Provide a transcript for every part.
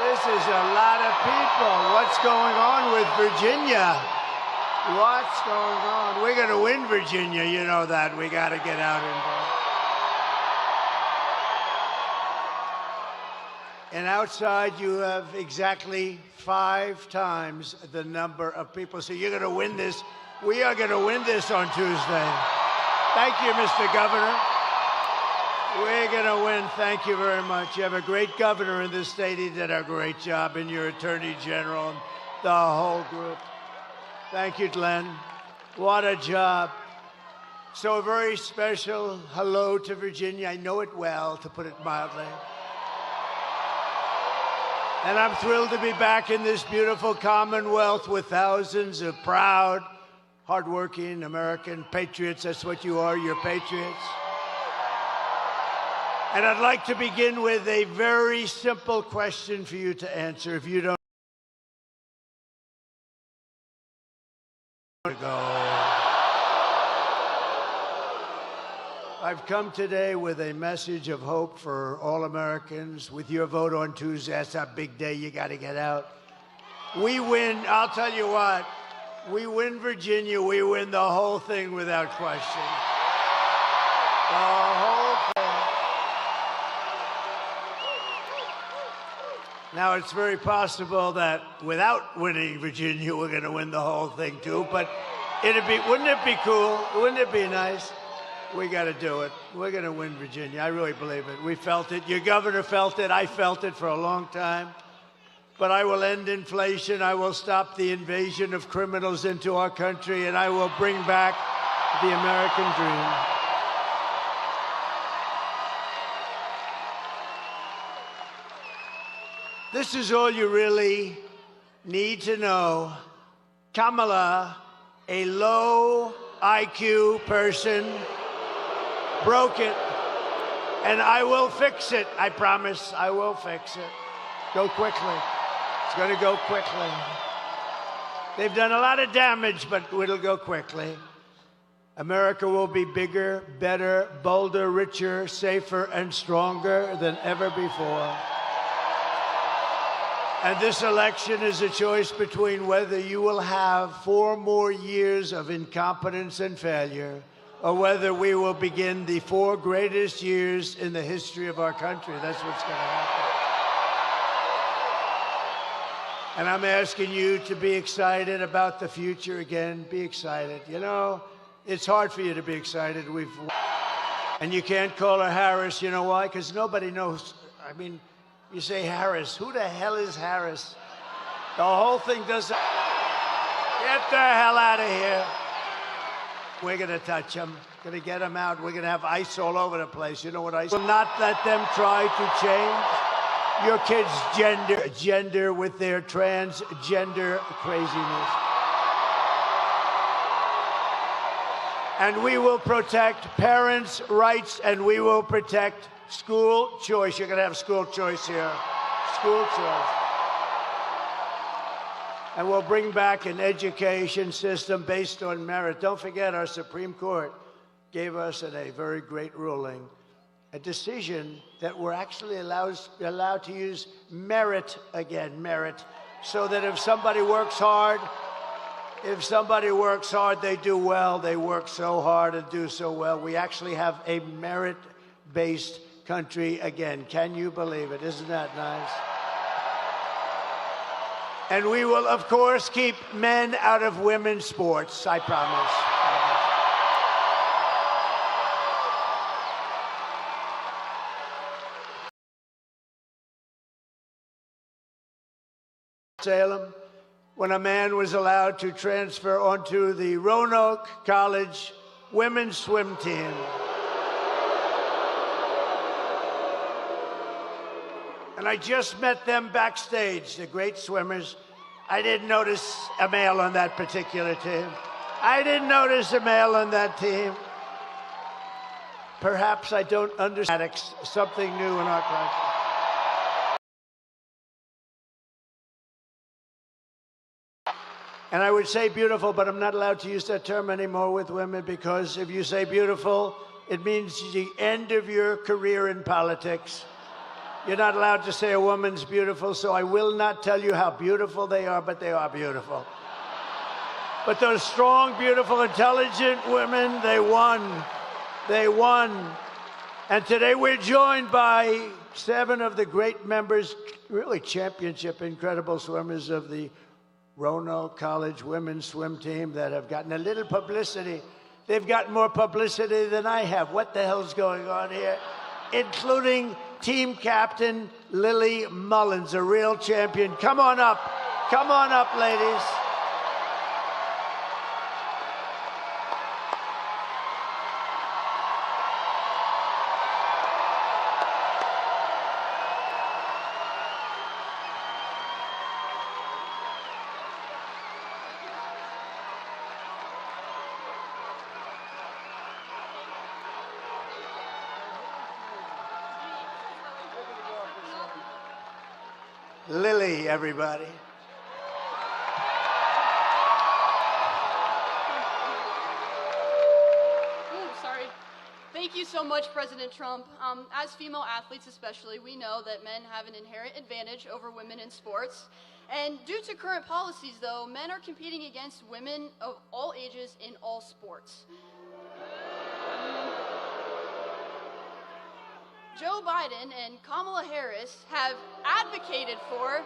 This is a lot of people. What's going on with Virginia? What's going on? We're going to win Virginia. You know that. We got to get out and vote. And outside, you have exactly 5 times the number of people. So you're going to win this. We are going to win this on Tuesday. Thank you, Mr. Governor. We're going to win. Thank you very much. You have a great governor in this state. He did a great job, and your attorney general and the whole group. Thank you, Glenn. What a job. So a very special hello to Virginia. I know it well, to put it mildly. And I'm thrilled to be back in this beautiful Commonwealth with thousands of proud, hardworking American patriots. That's what you are, you're patriots. And I'd like to begin with a very simple question for you to answer. If you don't go. I've come today with a message of hope for all Americans. With your vote on Tuesday, that's a big day. You got to get out. We win. I'll tell you what. We win Virginia. We win the whole thing without question. The whole thing. Now, it's very possible that without winning Virginia, we're going to win the whole thing, too. But wouldn't it be cool? Wouldn't it be nice? We got to do it. We're going to win Virginia. I really believe it. We felt it. Your governor felt it. I felt it for a long time. But I will end inflation. I will stop the invasion of criminals into our country, and I will bring back the American dream. This is all you really need to know. Kamala, a low IQ person, broke it, and I will fix it. I promise I will fix it. Go quickly. It's going to go quickly. They've done a lot of damage, but it'll go quickly. America will be bigger, better, bolder, richer, safer, and stronger than ever before. And this election is a choice between whether you will have 4 more years of incompetence and failure, or whether we will begin the 4 greatest years in the history of our country. That's what's going to happen. And I'm asking you to be excited about the future again. Be excited. You know, it's hard for you to be excited. And you can't call her Harris. You know why? Because nobody knows. I mean, you say Harris. Who the hell is Harris? The whole thing doesn't. Get the hell out of here. We're going to touch them, going to get them out. We're going to have ice all over the place. You know what ice? Will not let them try to change your kids' gender with their transgender craziness. And we will protect parents' rights, and we will protect school choice. You're going to have school choice here. School choice. And we'll bring back an education system based on merit. Don't forget, our Supreme Court gave us in a very great ruling a decision that we're actually allowed to use merit again, merit, so that if somebody works hard, they do well. They work so hard and do so well. We actually have a merit-based country again. Can you believe it? Isn't that nice? And we will, of course, keep men out of women's sports, I promise. Salem, when a man was allowed to transfer onto the Roanoke College women's swim team. And I just met them backstage, the great swimmers. I didn't notice a male on that particular team. I didn't notice a male on that team. Perhaps I don't understand something new in our country. And I would say beautiful, but I'm not allowed to use that term anymore with women, because if you say beautiful, it means the end of your career in politics. You're not allowed to say a woman's beautiful, so I will not tell you how beautiful they are, but they are beautiful. But those strong, beautiful, intelligent women, they won. They won. And today we're joined by 7 of the great members, really championship, incredible swimmers of the Roanoke College women's swim team that have gotten a little publicity. They've gotten more publicity than I have. What the hell's going on here? Including team captain Lily Mullins, a real champion. Come on up. Come on up, ladies. Lily, everybody. Sorry. Thank you so much, President Trump. As female athletes especially, we know that men have an inherent advantage over women in sports. And due to current policies, though, men are competing against women of all ages in all sports. Joe Biden and Kamala Harris have advocated for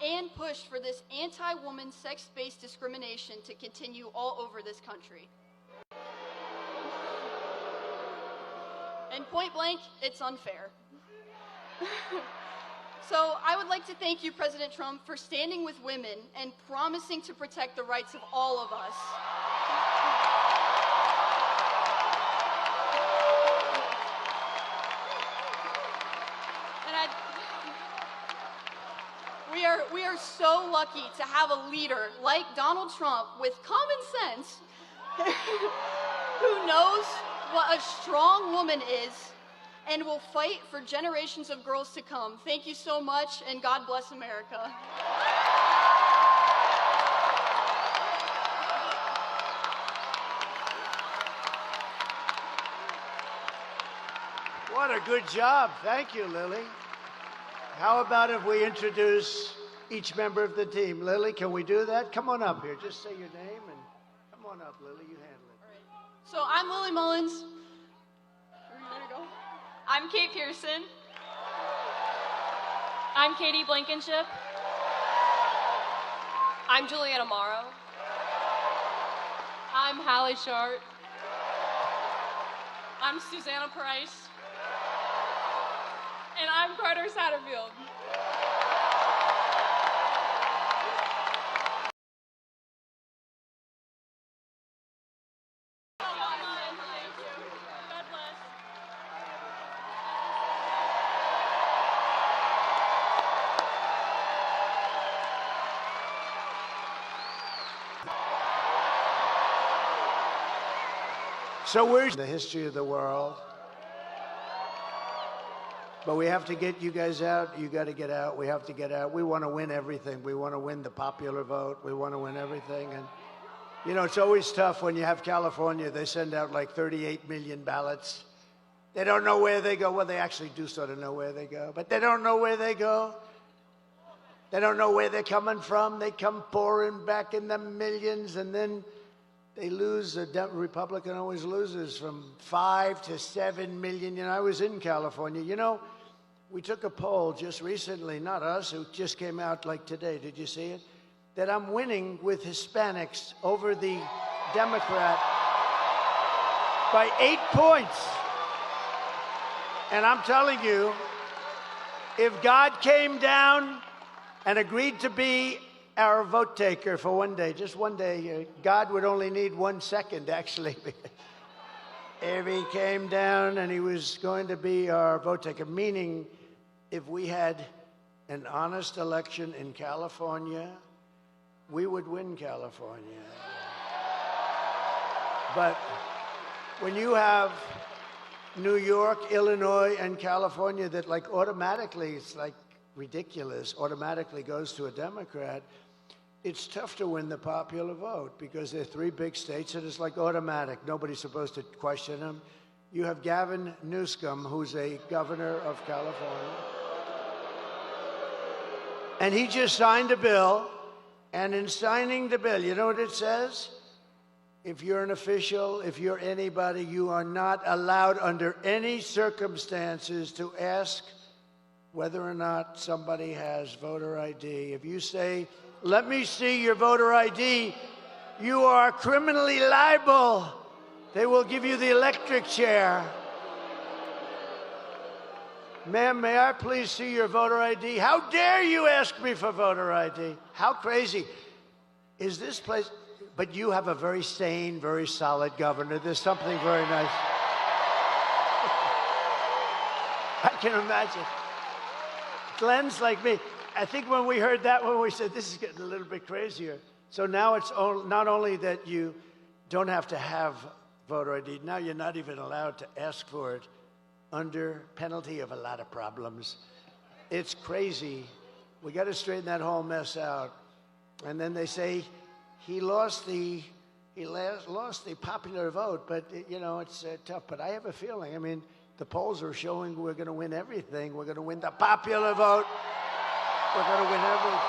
and pushed for this anti-woman sex-based discrimination to continue all over this country. And point blank, it's unfair. So I would like to thank you, President Trump, for standing with women and promising to protect the rights of all of us. We are so lucky to have a leader like Donald Trump with common sense who knows what a strong woman is and will fight for generations of girls to come. Thank you so much, and God bless America. What a good job. Thank you, Lily. How about if we introduce each member of the team? Lily, can we do that? Come on up here. Just say your name and come on up, Lily. You handle it. All right. So I'm Lily Mullins. Where are you gonna go? I'm Kate Pearson. I'm Katie Blankenship. I'm Juliana Morrow. I'm Hallie Short. I'm Susanna Price. And I'm Carter Satterfield. God bless. So we're in the history of the world. But we have to get you guys out. You got to get out. We have to get out. We want to win everything. We want to win the popular vote. We want to win everything. And, you know, it's always tough when you have California. They send out like 38 million ballots. They don't know where they go. Well, they actually do sort of know where they go. But they don't know where they go. They don't know where they're coming from. They come pouring back in the millions. And then they lose. A Republican always loses from 5 to 7 million. You know, I was in California. You know, we took a poll just recently, not us, it just came out like today, did you see it? That I'm winning with Hispanics over the Democrat by 8 points. And I'm telling you, if God came down and agreed to be our vote taker for one day, just one day, God would only need 1 second, actually. If he came down and he was going to be our vote taker, meaning if we had an honest election in California, we would win California. But when you have New York, Illinois, and California that like automatically, it's like ridiculous, automatically goes to a Democrat, it's tough to win the popular vote because there are 3 big states and it's like automatic. Nobody's supposed to question them. You have Gavin Newsom, who's a governor of California. And he just signed a bill. And in signing the bill, you know what it says? If you're an official, if you're anybody, you are not allowed under any circumstances to ask whether or not somebody has voter ID. If you say, let me see your voter ID, you are criminally liable. They will give you the electric chair. Ma'am, may I please see your voter ID? How dare you ask me for voter ID? How crazy is this place? But you have a very sane, very solid governor. There's something very nice. I can imagine. Glenn's like me. I think when we heard that one, we said, this is getting a little bit crazier. So now it's not only that you don't have to have voter ID, now you're not even allowed to ask for it under penalty of a lot of problems. It's crazy. We got to straighten that whole mess out. And then they say he lost the popular vote, but you know, it's tough. But I have a feeling, I mean, the polls are showing we're going to win everything. We're going to win the popular vote. We're going to win everything.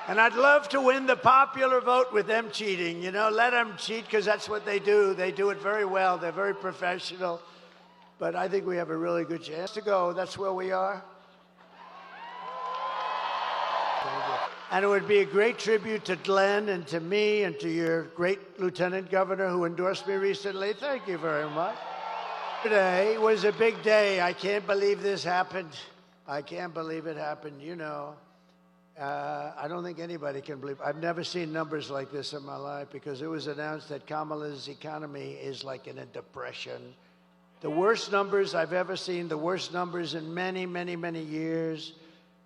And I'd love to win the popular vote with them cheating. You know, let them cheat because that's what they do. They do it very well. They're very professional. But I think we have a really good chance to go. That's where we are. And it would be a great tribute to Glenn and to me and to your great Lieutenant Governor who endorsed me recently. Thank you very much. Today was a big day. I can't believe this happened. I can't believe it happened, you know. I don't think anybody can believe. I've never seen numbers like this in my life because it was announced that Kamala's economy is like in a depression. The worst numbers I've ever seen, the worst numbers in many, many, many years.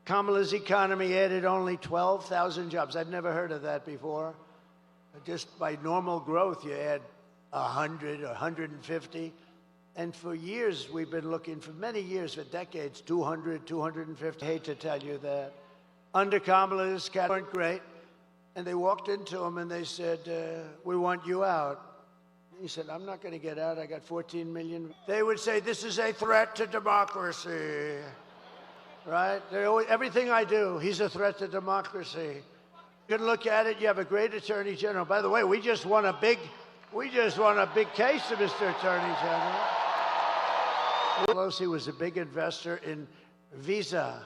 Kamala's economy added only 12,000 jobs. I've never heard of that before. Just by normal growth, you add 100 or 150. And for years, we've been looking, for many years, for decades, 200, 250. I hate to tell you that. Under Kamala's cabinet weren't great, and they walked into him and they said, we want you out. He said, I'm not going to get out. I got 14 million. They would say, this is a threat to democracy, right? Everything I do, he's a threat to democracy. You can look at it. You have a great attorney general. By the way, we just won a big case, Mr. Attorney General. Pelosi was a big investor in Visa.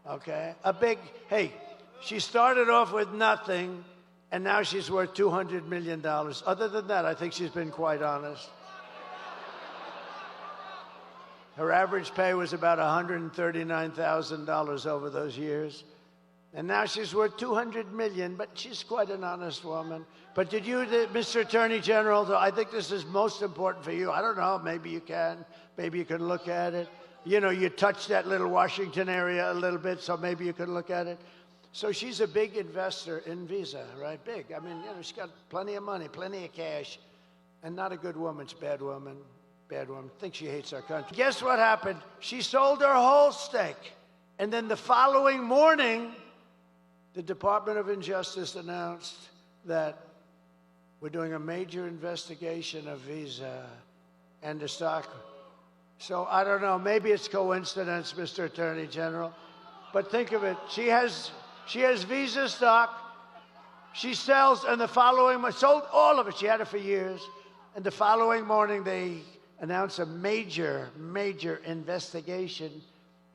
Okay, hey, she started off with nothing, and now she's worth $200 million. Other than that, I think she's been quite honest. Her average pay was about $139,000 over those years. And now she's worth $200 million, but she's quite an honest woman. But did you, Mr. Attorney General, I think this is most important for you. I don't know, maybe you can look at it. You know, you touched that little Washington area a little bit, so maybe you could look at it. So she's a big investor in Visa, right? Big. I mean, you know, she's got plenty of money, plenty of cash, and not a good woman. She's a bad woman. Bad woman. I think she hates our country. Guess what happened? She sold her whole stake. And then the following morning, the Department of Justice announced that we're doing a major investigation of Visa and the stock. So I don't know, maybe it's coincidence, Mr. Attorney General, but think of it. She has Visa stock. She sells, and the following month, sold all of it. She had it for years. And the following morning, they announced a major, major investigation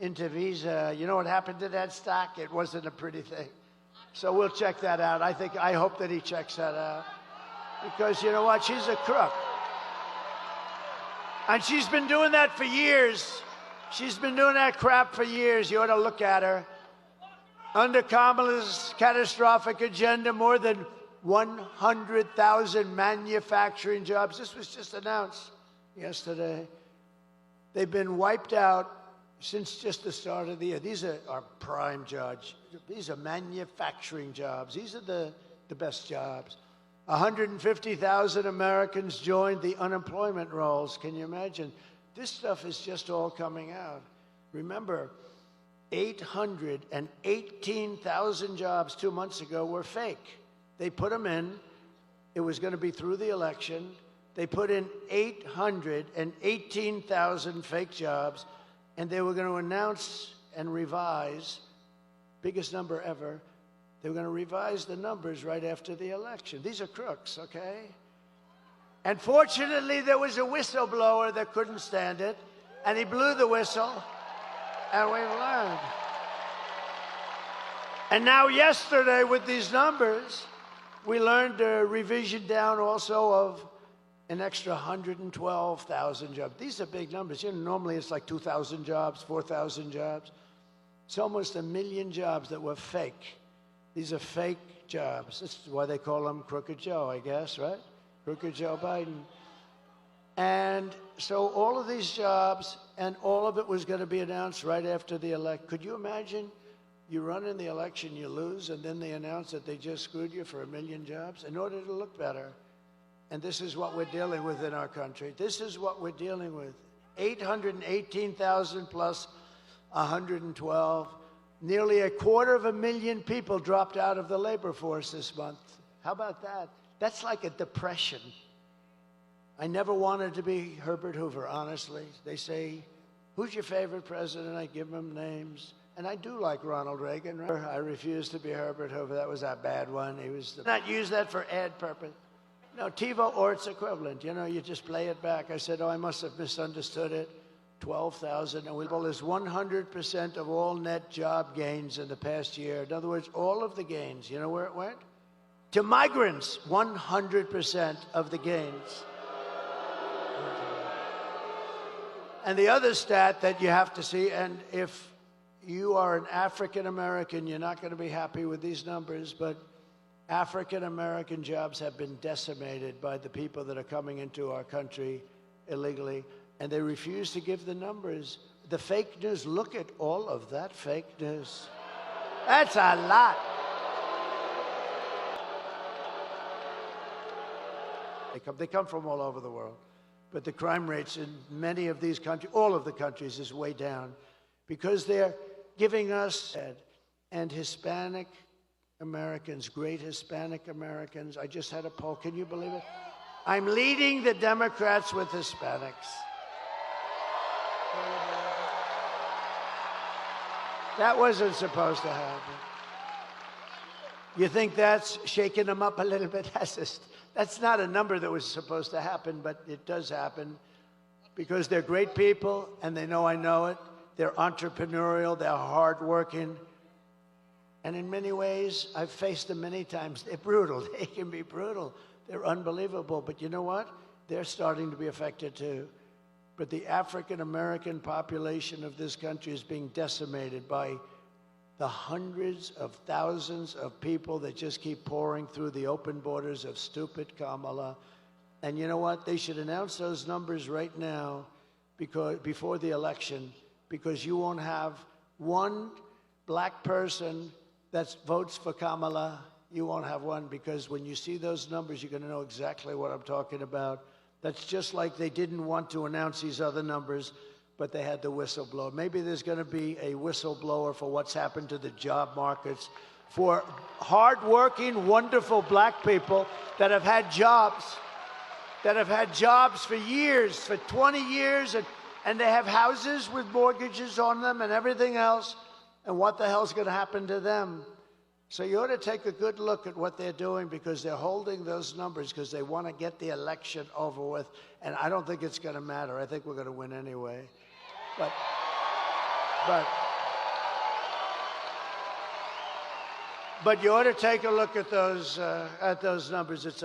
into Visa. You know what happened to that stock? It wasn't a pretty thing. So we'll check that out. I hope that he checks that out. Because you know what? She's a crook. And she's been doing that for years. She's been doing that crap for years. You ought to look at her. Under Kamala's catastrophic agenda, more than 100,000 manufacturing jobs. This was just announced yesterday. They've been wiped out since just the start of the year. These are our prime jobs. These are manufacturing jobs. These are the best jobs. 150,000 Americans joined the unemployment rolls. Can you imagine? This stuff is just all coming out. Remember, 818,000 jobs 2 months ago were fake. They put them in. It was going to be through the election. They put in 818,000 fake jobs, and they were going to announce and revise, biggest number ever, they were going to revise the numbers right after the election. These are crooks, okay? And fortunately, there was a whistleblower that couldn't stand it, and he blew the whistle, and we learned. And now yesterday, with these numbers, we learned a revision down also of an extra 112,000 jobs. These are big numbers. You know, normally it's like 2,000 jobs, 4,000 jobs. It's almost 1 million jobs that were fake. These are fake jobs. This is why they call him Crooked Joe, I guess, right? Crooked Joe Biden. And so all of these jobs, and all of it was going to be announced right after the election. Could you imagine? You run in the election, you lose, and then they announce that they just screwed you for 1 million jobs in order to look better. And this is what we're dealing with in our country. This is what we're dealing with. 818,000 plus 112. Nearly 250,000 people dropped out of the labor force this month. How about that? That's like a depression. I never wanted to be Herbert Hoover, honestly. They say, who's your favorite president? I give them names. And I do like Ronald Reagan. I refuse to be Herbert Hoover. That was a bad one. He was not use that for ad purpose. No, TiVo or its equivalent. You know, you just play it back. I said, oh, I must have misunderstood it. 12,000. And we is 100% of all net job gains in the past year. In other words, all of the gains. You know where it went? To migrants. 100% of the gains. And the other stat that you have to see, and if you are an African American, you're not going to be happy with these numbers, but African American jobs have been decimated by the people that are coming into our country illegally, and they refuse to give the numbers. The fake news, look at all of that fake news. That's a lot. They come from all over the world, but the crime rates in many of these countries, all of the countries, is way down because they're giving us, and Hispanic Americans, great Hispanic Americans. I just had a poll. Can you believe it? I'm leading the Democrats with Hispanics. That wasn't supposed to happen. You think that's shaking them up a little bit? That's not a number that was supposed to happen, but it does happen because they're great people, and they know I know it. They're entrepreneurial, they're hardworking. And in many ways, I've faced them many times. They're brutal. They can be brutal. They're unbelievable. But you know what? They're starting to be affected too. But the African-American population of this country is being decimated by the hundreds of thousands of people that just keep pouring through the open borders of stupid Kamala. And you know what? They should announce those numbers right now because before the election, because you won't have one black person that votes for Kamala. You won't have one, because when you see those numbers, you're going to know exactly what I'm talking about. That's just like they didn't want to announce these other numbers, but they had the whistleblower. Maybe there's going to be a whistleblower for what's happened to the job markets for hardworking, wonderful black people that have had jobs, for years, for 20 years, and they have houses with mortgages on them and everything else. And what the hell's going to happen to them? So you ought to take a good look at what they're doing, because they're holding those numbers because they want to get the election over with. And I don't think it's going to matter. I think we're going to win anyway. But you ought to take a look at those numbers. It's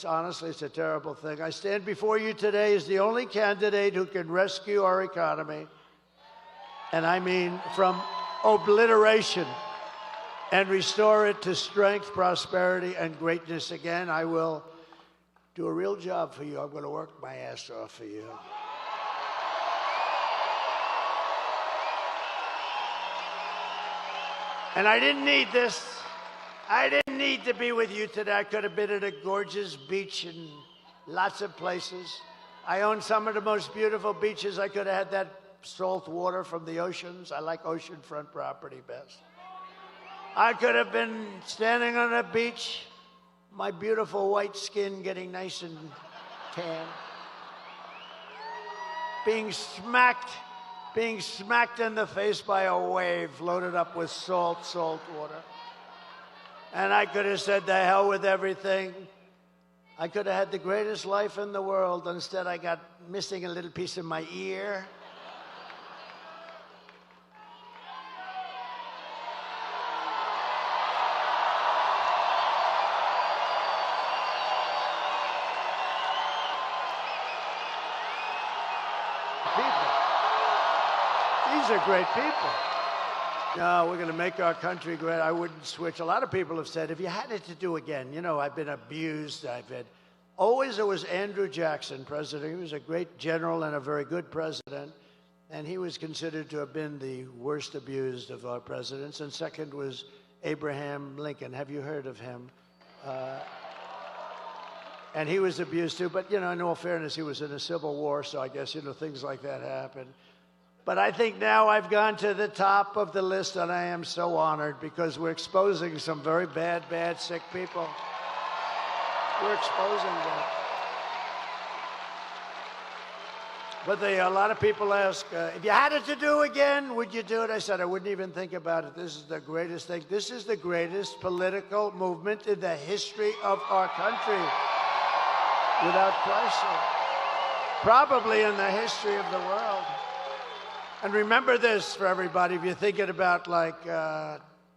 honestly a terrible thing. I stand before you today as the only candidate who can rescue our economy. And I mean from obliteration, and restore it to strength, prosperity, and greatness again. I will do a real job for you. I'm going to work my ass off for you. And I didn't need this. I didn't need to be with you today. I could have been at a gorgeous beach in lots of places. I own some of the most beautiful beaches. I could have had that salt water from the oceans. I like oceanfront property best. I could have been standing on a beach my beautiful white skin getting nice and tan, being smacked in the face by a wave loaded up with salt water. And I could have said, the hell with everything. I could have had the greatest life in the world. Instead, I got missing a little piece of my ear. People. These are great people. No, we're going to make our country great. I wouldn't switch. A lot of people have said, if you had it to do again, you know, I've been abused. Always it was Andrew Jackson, president. He was a great general and a very good president. And he was considered to have been the worst abused of our presidents. And second was Abraham Lincoln. Have you heard of him? And he was abused too. But, you know, in all fairness, he was in a civil war. So I guess, you know, things like that happen. But I think now I've gone to the top of the list, and I am so honored because we're exposing some very bad, sick people. We're exposing them. But a lot of people ask, if you had it to do again, would you do it? I said, I wouldn't even think about it. This is the greatest thing. This is the greatest political movement in the history of our country, without question. Probably in the history of the world. And remember this for everybody, if you're thinking about like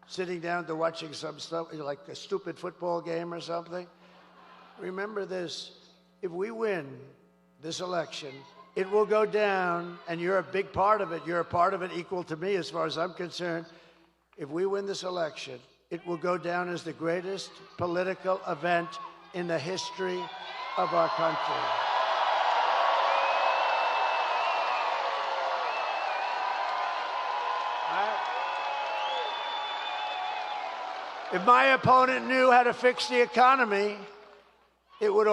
sitting down to watching some stuff, like a stupid football game or something, remember this, if we win this election, it will go down, and you're a big part of it. You're a part of it equal to me as far as I'm concerned. If we win this election, it will go down as the greatest political event in the history of our country. If my opponent knew how to fix the economy, it would